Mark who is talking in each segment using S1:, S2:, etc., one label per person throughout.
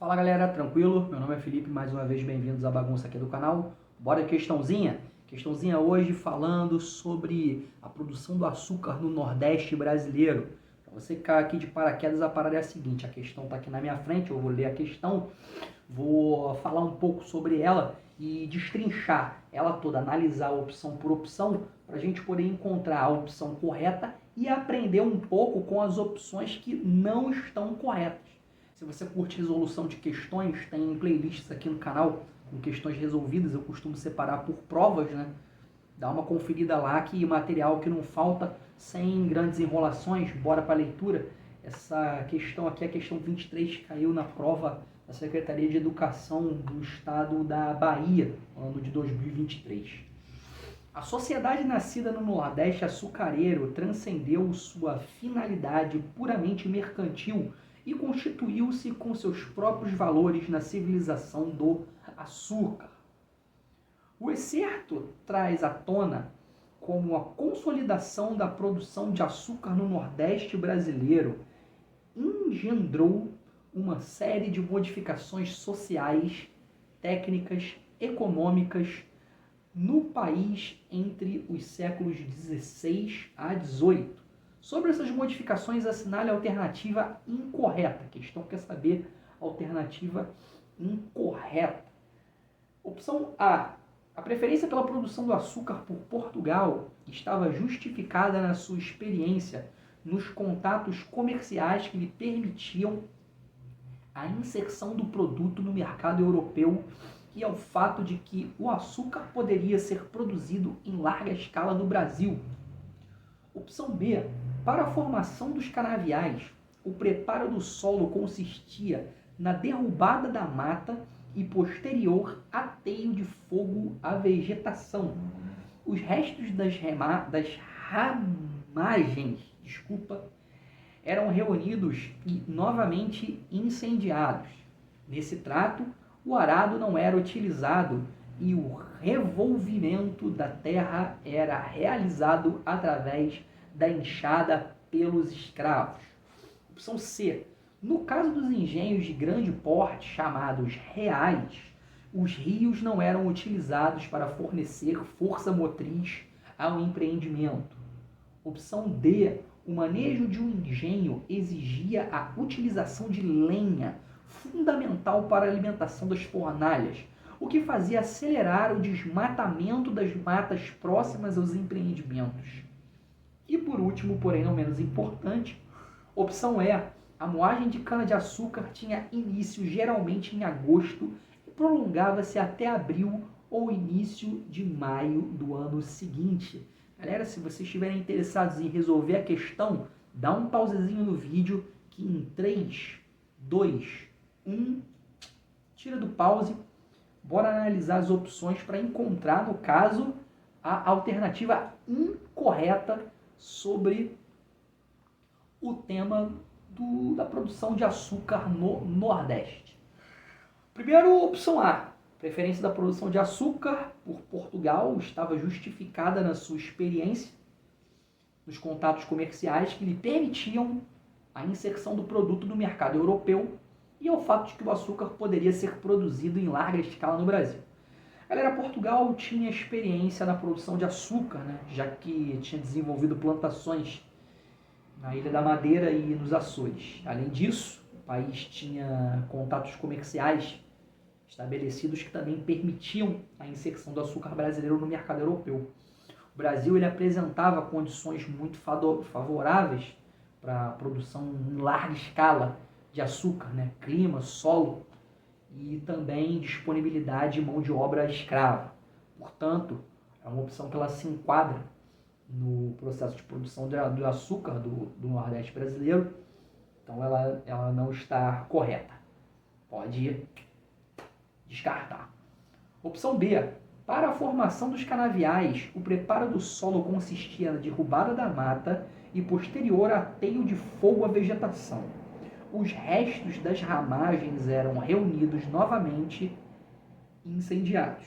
S1: Fala galera, tranquilo? Meu nome é Felipe, mais uma vez bem-vindos à bagunça aqui do canal. Bora questãozinha? Questãozinha hoje falando sobre a produção do açúcar no Nordeste brasileiro. Para você cair aqui de paraquedas, a parada é a seguinte, a questão está aqui na minha frente, eu vou ler a questão, vou falar um pouco sobre ela e destrinchar ela toda, analisar opção por opção, para a gente poder encontrar a opção correta e aprender um pouco com as opções que não estão corretas. Se você curte resolução de questões, tem playlists aqui no canal com questões resolvidas, eu costumo separar por provas, né? Dá uma conferida lá, que material que não falta, sem grandes enrolações, bora para a leitura. Essa questão aqui, a questão 23, caiu na prova da Secretaria de Educação do Estado da Bahia, ano de 2023. A sociedade nascida no Nordeste açucareiro transcendeu sua finalidade puramente mercantil e constituiu-se com seus próprios valores na civilização do açúcar. O excerto traz à tona como a consolidação da produção de açúcar no Nordeste brasileiro engendrou uma série de modificações sociais, técnicas, econômicas no país entre os séculos XVI a XVIII. Sobre essas modificações, assinale a alternativa incorreta. A questão quer saber a alternativa incorreta. Opção A. A preferência pela produção do açúcar por Portugal estava justificada na sua experiência nos contatos comerciais que lhe permitiam a inserção do produto no mercado europeu e ao fato de que o açúcar poderia ser produzido em larga escala no Brasil. Opção B. Para a formação dos canaviais, o preparo do solo consistia na derrubada da mata e posterior ateio de fogo à vegetação. Os restos das ramagens, eram reunidos e novamente incendiados. Nesse trato, o arado não era utilizado e o revolvimento da terra era realizado através da enxada pelos escravos. Opção C. No caso dos engenhos de grande porte, chamados reais, os rios não eram utilizados para fornecer força motriz ao empreendimento. Opção D. O manejo de um engenho exigia a utilização de lenha, fundamental para a alimentação das fornalhas, o que fazia acelerar o desmatamento das matas próximas aos empreendimentos. E por último, porém não menos importante, opção E. A moagem de cana-de-açúcar tinha início geralmente em agosto e prolongava-se até abril ou início de maio do ano seguinte. Galera, se vocês estiverem interessados em resolver a questão, dá um pausezinho no vídeo que em 3, 2, 1, tira do pause, bora analisar as opções para encontrar, no caso, a alternativa incorreta sobre o tema da produção de açúcar no Nordeste. Primeiro, opção A. Preferência da produção de açúcar por Portugal estava justificada na sua experiência nos contatos comerciais que lhe permitiam a inserção do produto no mercado europeu e ao fato de que o açúcar poderia ser produzido em larga escala no Brasil. Galera, Portugal tinha experiência na produção de açúcar, né? Já que tinha desenvolvido plantações na Ilha da Madeira e nos Açores. Além disso, o país tinha contatos comerciais estabelecidos que também permitiam a inserção do açúcar brasileiro no mercado europeu. O Brasil ele apresentava condições muito favoráveis para a produção em larga escala de açúcar, né? Clima, solo e também disponibilidade de mão de obra escrava. Portanto, é uma opção que ela se enquadra no processo de produção do açúcar do Nordeste brasileiro. Então ela não está correta. Pode descartar. Opção B. Para a formação dos canaviais, o preparo do solo consistia na derrubada da mata e posterior ateio de fogo à vegetação. Os restos das ramagens eram reunidos e novamente incendiados.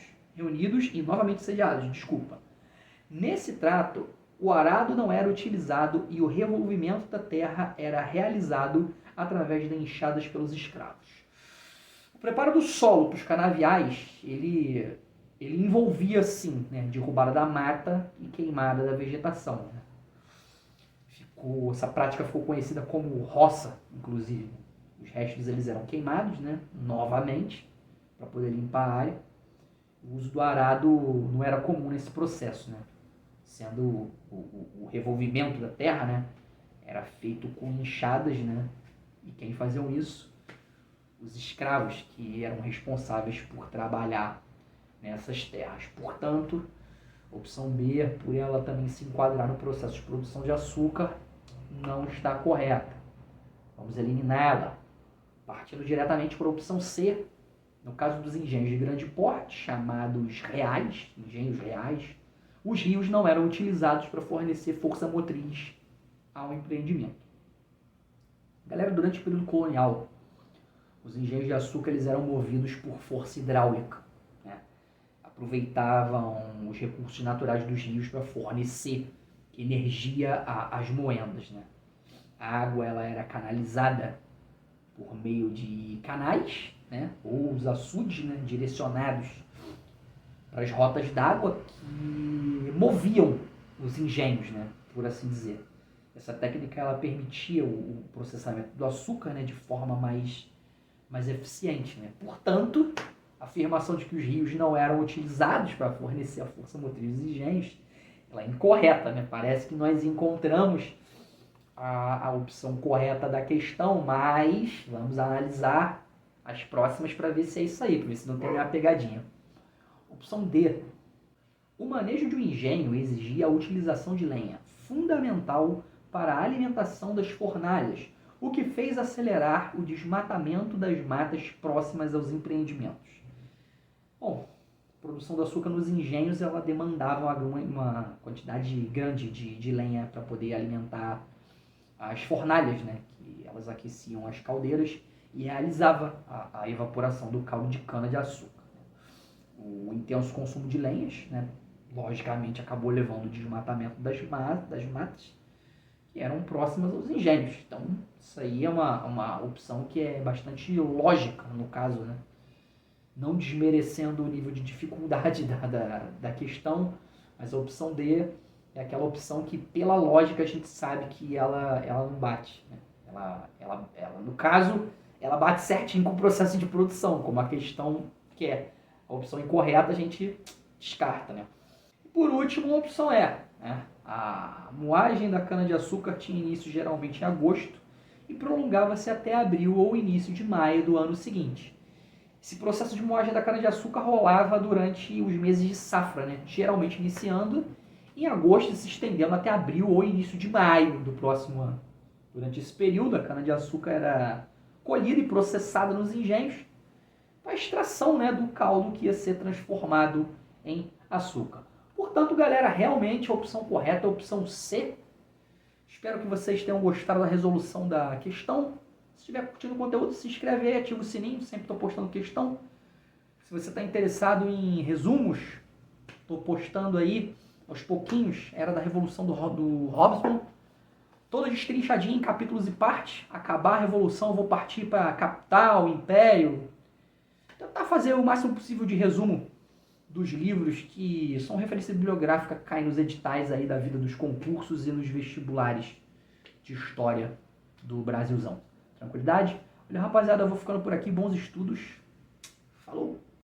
S1: Nesse trato, o arado não era utilizado e o revolvimento da terra era realizado através de enxadas pelos escravos. preparo do solo para os canaviais, ele envolvia, sim, né, derrubada da mata e queimada da vegetação. Né? Essa prática ficou conhecida como roça, inclusive. Os restos eles eram queimados, né, novamente, para poder limpar a área. O uso do arado não era comum nesse processo, né? Sendo o revolvimento da terra, né, era feito com enxadas, né? E quem faziam isso? Os escravos, que eram responsáveis por trabalhar nessas terras. Portanto, opção B, por ela também se enquadrar no processo de produção de açúcar, não está correta. Vamos eliminá-la. Partindo diretamente para a opção C, no caso dos engenhos de grande porte, chamados reais, engenhos reais, os rios não eram utilizados para fornecer força motriz ao empreendimento. Galera, durante o período colonial, os engenhos de açúcar eles eram movidos por força hidráulica. Né? Aproveitavam os recursos naturais dos rios para fornecer energia às moendas. Né? A água ela era canalizada por meio de canais, né? Ou os açudes, né? Direcionados para as rotas d'água que moviam os engenhos, né? Por assim dizer. Essa técnica ela permitia o processamento do açúcar, né? De forma mais eficiente. Né? Portanto, a afirmação de que os rios não eram utilizados para fornecer a força motriz dos engenhos ela é incorreta. Né? Parece que nós encontramos a opção correta da questão, mas vamos analisar as próximas para ver se é isso aí, para ver se não tem uma pegadinha. Opção D. O manejo de um engenho exigia a utilização de lenha, fundamental para a alimentação das fornalhas, o que fez acelerar o desmatamento das matas próximas aos empreendimentos. Bom, a produção do açúcar nos engenhos ela demandava uma quantidade grande de lenha para poder alimentar as fornalhas, né, que elas aqueciam as caldeiras e realizava a evaporação do caldo de cana-de-açúcar. O intenso consumo de lenhas, né, logicamente, acabou levando ao desmatamento das matas que eram próximas aos engenhos. Então, isso aí é uma opção que é bastante lógica, no caso, né? Não desmerecendo o nível de dificuldade da questão, mas a opção D é aquela opção que, pela lógica, a gente sabe que ela não bate. Né? Ela, no caso, ela bate certinho com o processo de produção, como a questão quer. A opção incorreta a gente descarta. Né? Por último, a opção E. Né? A moagem da cana-de-açúcar tinha início geralmente em agosto e prolongava-se até abril ou início de maio do ano seguinte. Esse processo de moagem da cana-de-açúcar rolava durante os meses de safra, né? Geralmente iniciando em agosto e se estendendo até abril ou início de maio do próximo ano. Durante esse período, a cana-de-açúcar era colhida e processada nos engenhos para a extração, né, do caldo que ia ser transformado em açúcar. Portanto, galera, realmente a opção correta é a opção C. Espero que vocês tenham gostado da resolução da questão. Se estiver curtindo o conteúdo, se inscreve aí, ativa o sininho, sempre estou postando questão. Se você está interessado em resumos, estou postando aí aos pouquinhos, era da Revolução do Hobsbawm, toda destrinchadinha em capítulos e partes. Acabar a Revolução, eu vou partir para capital, império. Tentar fazer o máximo possível de resumo dos livros que são referência bibliográfica que caem nos editais aí da vida dos concursos e nos vestibulares de história do Brasilzão. Tranquilidade? Olha, rapaziada, eu vou ficando por aqui. Bons estudos.